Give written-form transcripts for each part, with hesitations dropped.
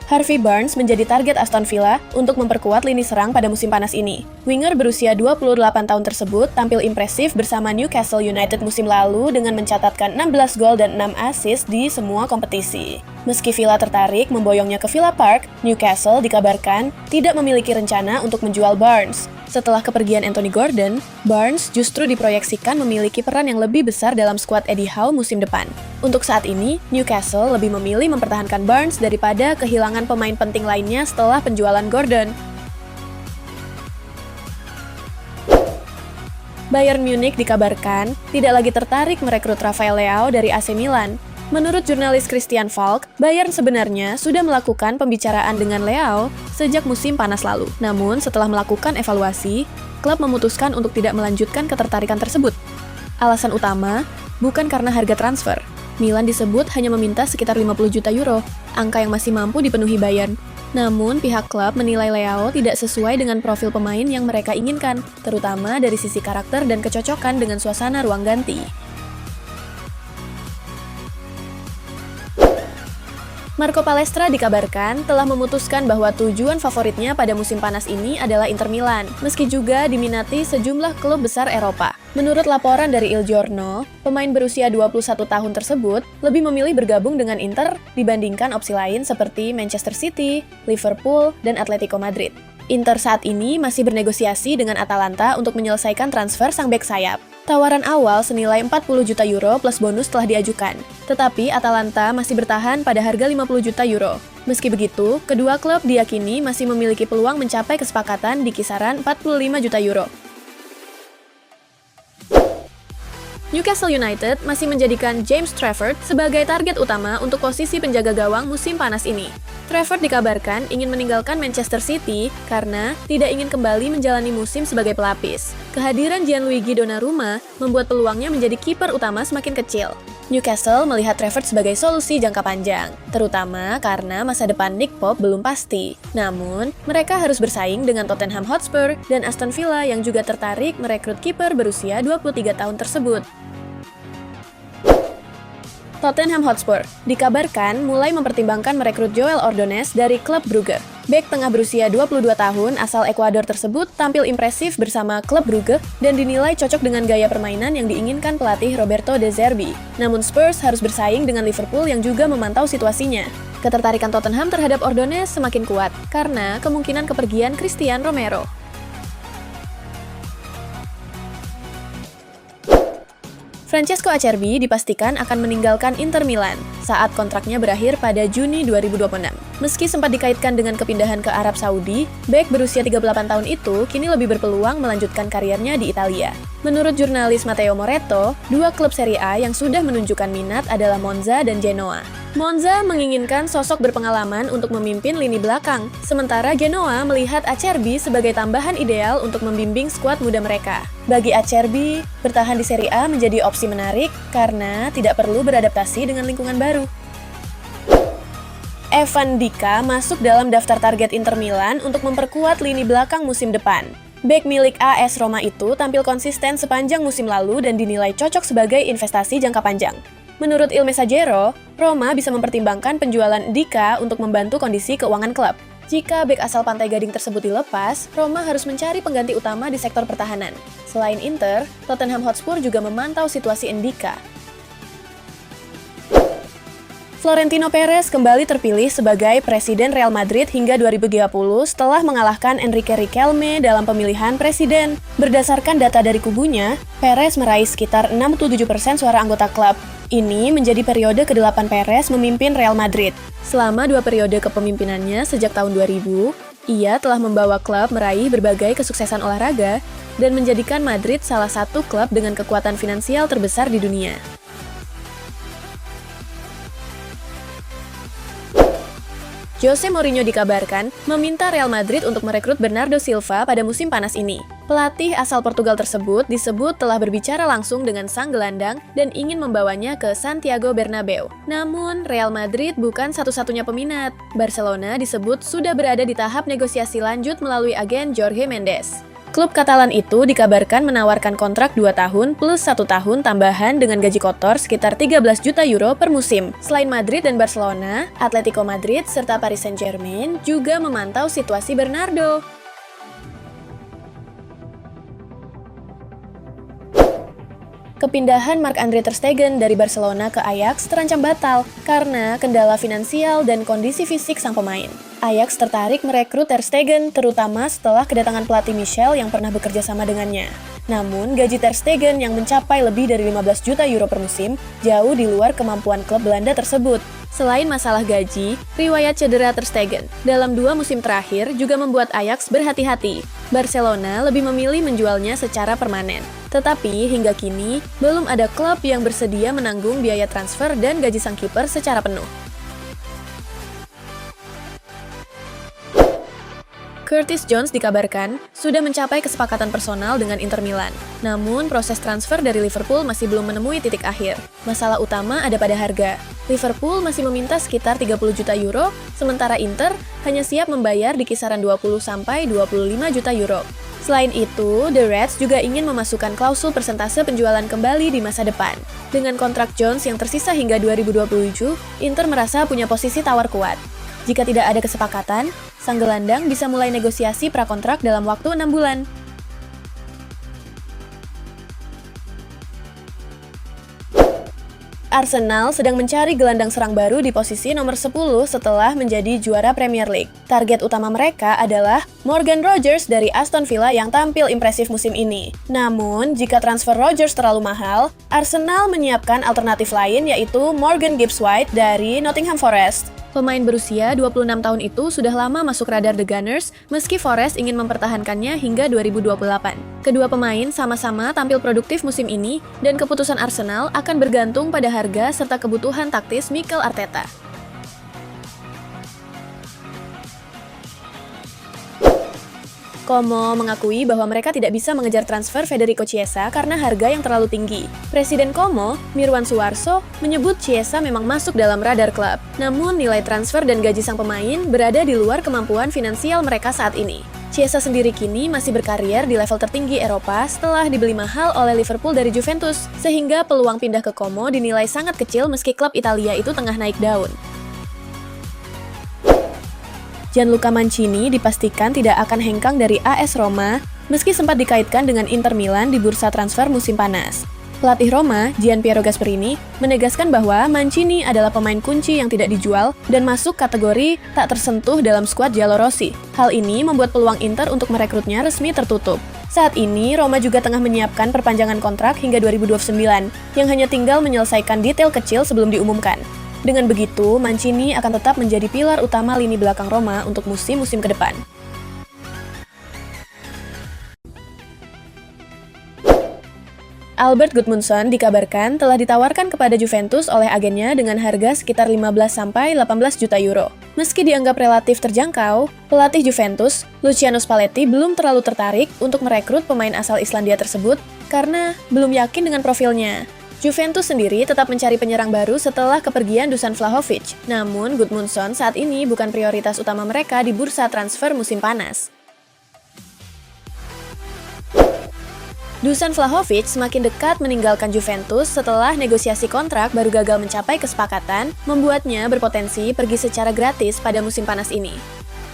Harvey Barnes menjadi target Aston Villa untuk memperkuat lini serang pada musim panas ini. Winger berusia 28 tahun tersebut tampil impresif bersama Newcastle United musim lalu dengan mencatatkan 16 gol dan 6 assist di semua kompetisi. Meski Villa tertarik memboyongnya ke Villa Park, Newcastle dikabarkan tidak memiliki rencana untuk menjual Barnes. Setelah kepergian Anthony Gordon, Barnes justru diproyeksikan memiliki peran yang lebih besar dalam skuad Eddie Howe musim depan. Untuk saat ini, Newcastle lebih memilih mempertahankan Barnes daripada kehilangan pemain penting lainnya setelah penjualan Gordon. Bayern Munich dikabarkan tidak lagi tertarik merekrut Rafael Leao dari AC Milan. Menurut jurnalis Christian Falk, Bayern sebenarnya sudah melakukan pembicaraan dengan Leao sejak musim panas lalu. Namun, setelah melakukan evaluasi, klub memutuskan untuk tidak melanjutkan ketertarikan tersebut. Alasan utama bukan karena harga transfer. Milan disebut hanya meminta sekitar 50 juta euro, angka yang masih mampu dipenuhi Bayern. Namun, pihak klub menilai Leao tidak sesuai dengan profil pemain yang mereka inginkan, terutama dari sisi karakter dan kecocokan dengan suasana ruang ganti. Marco Palestra dikabarkan telah memutuskan bahwa tujuan favoritnya pada musim panas ini adalah Inter Milan, meski juga diminati sejumlah klub besar Eropa. Menurut laporan dari Il Giorno, pemain berusia 21 tahun tersebut lebih memilih bergabung dengan Inter dibandingkan opsi lain seperti Manchester City, Liverpool, dan Atletico Madrid. Inter saat ini masih bernegosiasi dengan Atalanta untuk menyelesaikan transfer sang bek sayap. Tawaran awal senilai 40 juta euro plus bonus telah diajukan, tetapi Atalanta masih bertahan pada harga 50 juta euro. Meski begitu, kedua klub diyakini masih memiliki peluang mencapai kesepakatan di kisaran 45 juta euro. Newcastle United masih menjadikan James Trafford sebagai target utama untuk posisi penjaga gawang musim panas ini. Trafford dikabarkan ingin meninggalkan Manchester City karena tidak ingin kembali menjalani musim sebagai pelapis. Kehadiran Gianluigi Donnarumma membuat peluangnya menjadi kiper utama semakin kecil. Newcastle melihat Trafford sebagai solusi jangka panjang, terutama karena masa depan Nick Pope belum pasti. Namun, mereka harus bersaing dengan Tottenham Hotspur dan Aston Villa yang juga tertarik merekrut kiper berusia 23 tahun tersebut. Tottenham Hotspur dikabarkan mulai mempertimbangkan merekrut Joel Ordonez dari klub Brugge. Bek tengah berusia 22 tahun asal Ekuador tersebut tampil impresif bersama klub Brugge dan dinilai cocok dengan gaya permainan yang diinginkan pelatih Roberto De Zerbi. Namun Spurs harus bersaing dengan Liverpool yang juga memantau situasinya. Ketertarikan Tottenham terhadap Ordonez semakin kuat karena kemungkinan kepergian Christian Romero. Francesco Acerbi dipastikan akan meninggalkan Inter Milan saat kontraknya berakhir pada Juni 2026. Meski sempat dikaitkan dengan kepindahan ke Arab Saudi, bek berusia 38 tahun itu kini lebih berpeluang melanjutkan karirnya di Italia. Menurut jurnalis Matteo Moretto, dua klub Serie A yang sudah menunjukkan minat adalah Monza dan Genoa. Monza menginginkan sosok berpengalaman untuk memimpin lini belakang, sementara Genoa melihat Acerbi sebagai tambahan ideal untuk membimbing skuad muda mereka. Bagi Acerbi, bertahan di Serie A menjadi opsi menarik karena tidak perlu beradaptasi dengan lingkungan baru. Evan Dika masuk dalam daftar target Inter Milan untuk memperkuat lini belakang musim depan. Bek milik AS Roma itu tampil konsisten sepanjang musim lalu dan dinilai cocok sebagai investasi jangka panjang. Menurut Il Messaggero, Roma bisa mempertimbangkan penjualan Dika untuk membantu kondisi keuangan klub. Jika bek asal Pantai Gading tersebut dilepas, Roma harus mencari pengganti utama di sektor pertahanan. Selain Inter, Tottenham Hotspur juga memantau situasi Ndika. Florentino Perez kembali terpilih sebagai Presiden Real Madrid hingga 2030 setelah mengalahkan Enrique Riquelme dalam pemilihan presiden. Berdasarkan data dari kubunya, Perez meraih sekitar 67% suara anggota klub. Ini menjadi periode ke-8 Perez memimpin Real Madrid. Selama 2 periode kepemimpinannya sejak tahun 2000, ia telah membawa klub meraih berbagai kesuksesan olahraga dan menjadikan Madrid salah satu klub dengan kekuatan finansial terbesar di dunia. Jose Mourinho dikabarkan meminta Real Madrid untuk merekrut Bernardo Silva pada musim panas ini. Pelatih asal Portugal tersebut disebut telah berbicara langsung dengan sang gelandang dan ingin membawanya ke Santiago Bernabeu. Namun, Real Madrid bukan satu-satunya peminat. Barcelona disebut sudah berada di tahap negosiasi lanjut melalui agen Jorge Mendes. Klub Katalan itu dikabarkan menawarkan kontrak 2 tahun plus 1 tahun tambahan dengan gaji kotor sekitar 13 juta euro per musim. Selain Madrid dan Barcelona, Atletico Madrid serta Paris Saint-Germain juga memantau situasi Bernardo. Kepindahan Marc-Andre ter Stegen dari Barcelona ke Ajax terancam batal karena kendala finansial dan kondisi fisik sang pemain. Ajax tertarik merekrut ter Stegen terutama setelah kedatangan pelatih Michel yang pernah bekerja sama dengannya. Namun, gaji ter Stegen yang mencapai lebih dari 15 juta euro per musim jauh di luar kemampuan klub Belanda tersebut. Selain masalah gaji, riwayat cedera ter Stegen dalam 2 musim terakhir juga membuat Ajax berhati-hati. Barcelona lebih memilih menjualnya secara permanen. Tetapi hingga kini, belum ada klub yang bersedia menanggung biaya transfer dan gaji sang kiper secara penuh. Curtis Jones dikabarkan sudah mencapai kesepakatan personal dengan Inter Milan. Namun, proses transfer dari Liverpool masih belum menemui titik akhir. Masalah utama ada pada harga. Liverpool masih meminta sekitar 30 juta euro, sementara Inter hanya siap membayar di kisaran 20-25 juta euro. Selain itu, The Reds juga ingin memasukkan klausul persentase penjualan kembali di masa depan. Dengan kontrak Jones yang tersisa hingga 2027, Inter merasa punya posisi tawar kuat. Jika tidak ada kesepakatan, sang gelandang bisa mulai negosiasi prakontrak dalam waktu 6 bulan. Arsenal sedang mencari gelandang serang baru di posisi nomor 10 setelah menjadi juara Premier League. Target utama mereka adalah Morgan Rogers dari Aston Villa yang tampil impresif musim ini. Namun, jika transfer Rogers terlalu mahal, Arsenal menyiapkan alternatif lain yaitu Morgan Gibbs-White dari Nottingham Forest. Pemain berusia 26 tahun itu sudah lama masuk radar The Gunners, meski Forest ingin mempertahankannya hingga 2028. Kedua pemain sama-sama tampil produktif musim ini, dan keputusan Arsenal akan bergantung pada harga serta kebutuhan taktis Mikel Arteta. Como mengakui bahwa mereka tidak bisa mengejar transfer Federico Chiesa karena harga yang terlalu tinggi. Presiden Como, Mirwan Suwarso, menyebut Chiesa memang masuk dalam radar klub. Namun nilai transfer dan gaji sang pemain berada di luar kemampuan finansial mereka saat ini. Chiesa sendiri kini masih berkarier di level tertinggi Eropa setelah dibeli mahal oleh Liverpool dari Juventus, sehingga peluang pindah ke Como dinilai sangat kecil meski klub Italia itu tengah naik daun. Gianluca Mancini dipastikan tidak akan hengkang dari AS Roma, meski sempat dikaitkan dengan Inter Milan di bursa transfer musim panas. Pelatih Roma, Gianpiero Gasperini, menegaskan bahwa Mancini adalah pemain kunci yang tidak dijual dan masuk kategori tak tersentuh dalam skuad Giallorossi. Hal ini membuat peluang Inter untuk merekrutnya resmi tertutup. Saat ini, Roma juga tengah menyiapkan perpanjangan kontrak hingga 2029, yang hanya tinggal menyelesaikan detail kecil sebelum diumumkan. Dengan begitu, Mancini akan tetap menjadi pilar utama lini belakang Roma untuk musim-musim ke depan. Albert Gudmundsson dikabarkan telah ditawarkan kepada Juventus oleh agennya dengan harga sekitar 15-18 juta euro. Meski dianggap relatif terjangkau, pelatih Juventus, Luciano Spalletti belum terlalu tertarik untuk merekrut pemain asal Islandia tersebut karena belum yakin dengan profilnya. Juventus sendiri tetap mencari penyerang baru setelah kepergian Dusan Vlahovic. Namun, Gudmundsson saat ini bukan prioritas utama mereka di bursa transfer musim panas. Dusan Vlahovic semakin dekat meninggalkan Juventus setelah negosiasi kontrak baru gagal mencapai kesepakatan, membuatnya berpotensi pergi secara gratis pada musim panas ini.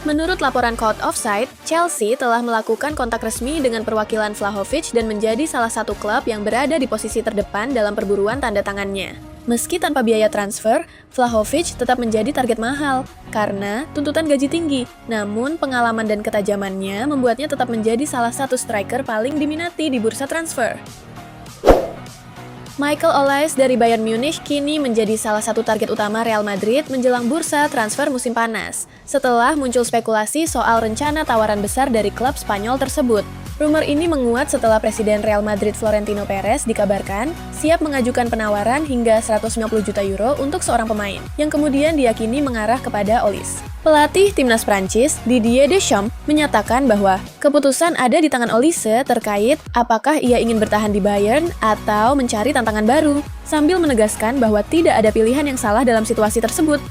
Menurut laporan Code Offside, Chelsea telah melakukan kontak resmi dengan perwakilan Vlahovic dan menjadi salah satu klub yang berada di posisi terdepan dalam perburuan tanda tangannya. Meski tanpa biaya transfer, Vlahovic tetap menjadi target mahal karena tuntutan gaji tinggi. Namun, pengalaman dan ketajamannya membuatnya tetap menjadi salah satu striker paling diminati di bursa transfer. Michael Olise dari Bayern Munich kini menjadi salah satu target utama Real Madrid menjelang bursa transfer musim panas, setelah muncul spekulasi soal rencana tawaran besar dari klub Spanyol tersebut. Rumor ini menguat setelah Presiden Real Madrid Florentino Perez dikabarkan siap mengajukan penawaran hingga 150 juta euro untuk seorang pemain, yang kemudian diyakini mengarah kepada Olise. Pelatih timnas Prancis, Didier Deschamps, menyatakan bahwa keputusan ada di tangan Olise terkait apakah ia ingin bertahan di Bayern atau mencari tantangan baru, sambil menegaskan bahwa tidak ada pilihan yang salah dalam situasi tersebut.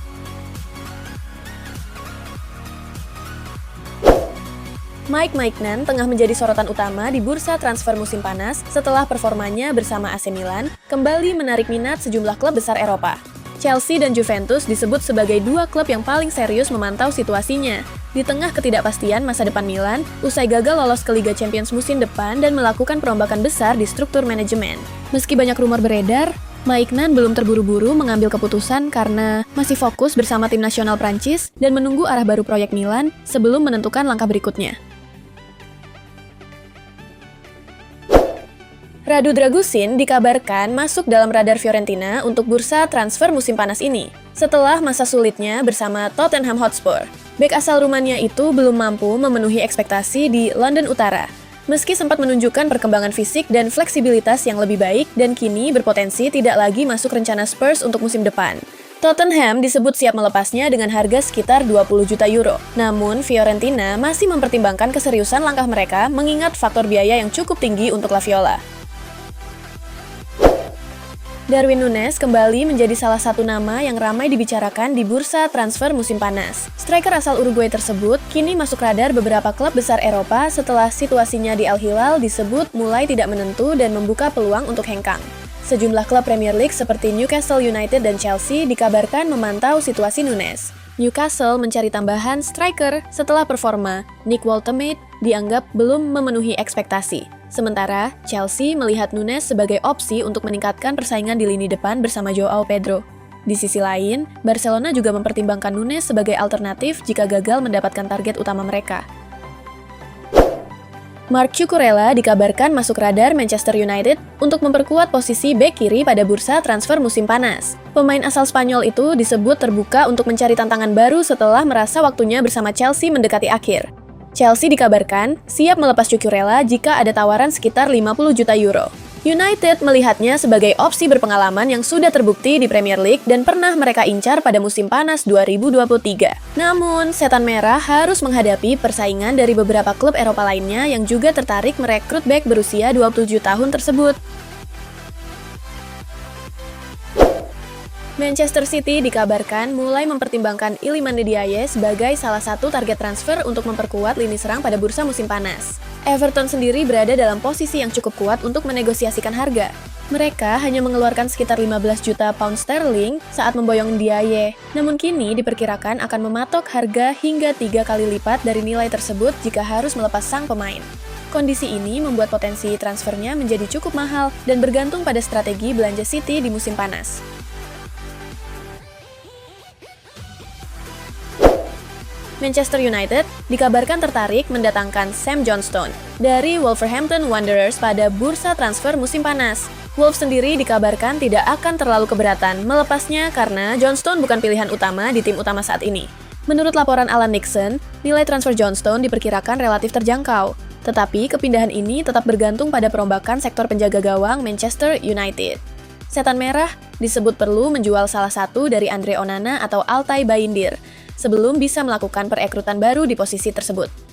Mike Maignan tengah menjadi sorotan utama di bursa transfer musim panas setelah performanya bersama AC Milan kembali menarik minat sejumlah klub besar Eropa. Chelsea dan Juventus disebut sebagai dua klub yang paling serius memantau situasinya. Di tengah ketidakpastian masa depan Milan, usai gagal lolos ke Liga Champions musim depan dan melakukan perombakan besar di struktur manajemen. Meski banyak rumor beredar, Maignan belum terburu-buru mengambil keputusan karena masih fokus bersama tim nasional Prancis dan menunggu arah baru proyek Milan sebelum menentukan langkah berikutnya. Radu Dragusin dikabarkan masuk dalam radar Fiorentina untuk bursa transfer musim panas ini, setelah masa sulitnya bersama Tottenham Hotspur. Bek asal Rumania itu belum mampu memenuhi ekspektasi di London Utara, meski sempat menunjukkan perkembangan fisik dan fleksibilitas yang lebih baik dan kini berpotensi tidak lagi masuk rencana Spurs untuk musim depan. Tottenham disebut siap melepasnya dengan harga sekitar 20 juta euro. Namun, Fiorentina masih mempertimbangkan keseriusan langkah mereka mengingat faktor biaya yang cukup tinggi untuk La Viola. Darwin Núñez kembali menjadi salah satu nama yang ramai dibicarakan di bursa transfer musim panas. Striker asal Uruguay tersebut kini masuk radar beberapa klub besar Eropa setelah situasinya di Al Hilal disebut mulai tidak menentu dan membuka peluang untuk hengkang. Sejumlah klub Premier League seperti Newcastle United dan Chelsea dikabarkan memantau situasi Núñez. Newcastle mencari tambahan striker setelah performa Nick Woltemade dianggap belum memenuhi ekspektasi. Sementara, Chelsea melihat Núñez sebagai opsi untuk meningkatkan persaingan di lini depan bersama Joao Pedro. Di sisi lain, Barcelona juga mempertimbangkan Núñez sebagai alternatif jika gagal mendapatkan target utama mereka. Marc Cucurella dikabarkan masuk radar Manchester United untuk memperkuat posisi bek kiri pada bursa transfer musim panas. Pemain asal Spanyol itu disebut terbuka untuk mencari tantangan baru setelah merasa waktunya bersama Chelsea mendekati akhir. Chelsea dikabarkan siap melepas Cucurella jika ada tawaran sekitar 50 juta euro. United melihatnya sebagai opsi berpengalaman yang sudah terbukti di Premier League dan pernah mereka incar pada musim panas 2023. Namun, Setan Merah harus menghadapi persaingan dari beberapa klub Eropa lainnya yang juga tertarik merekrut bek berusia 27 tahun tersebut. Manchester City dikabarkan mulai mempertimbangkan Iliman Ndiaye sebagai salah satu target transfer untuk memperkuat lini serang pada bursa musim panas. Everton sendiri berada dalam posisi yang cukup kuat untuk menegosiasikan harga. Mereka hanya mengeluarkan sekitar 15 juta pound sterling saat memboyong Ndiaye. Namun kini diperkirakan akan mematok harga hingga 3 kali lipat dari nilai tersebut jika harus melepas sang pemain. Kondisi ini membuat potensi transfernya menjadi cukup mahal dan bergantung pada strategi belanja City di musim panas. Manchester United dikabarkan tertarik mendatangkan Sam Johnstone dari Wolverhampton Wanderers pada bursa transfer musim panas. Wolves sendiri dikabarkan tidak akan terlalu keberatan melepasnya karena Johnstone bukan pilihan utama di tim utama saat ini. Menurut laporan Alan Nixon, nilai transfer Johnstone diperkirakan relatif terjangkau. Tetapi kepindahan ini tetap bergantung pada perombakan sektor penjaga gawang Manchester United. Setan Merah disebut perlu menjual salah satu dari Andre Onana atau Altay Bayindir sebelum bisa melakukan perekrutan baru di posisi tersebut.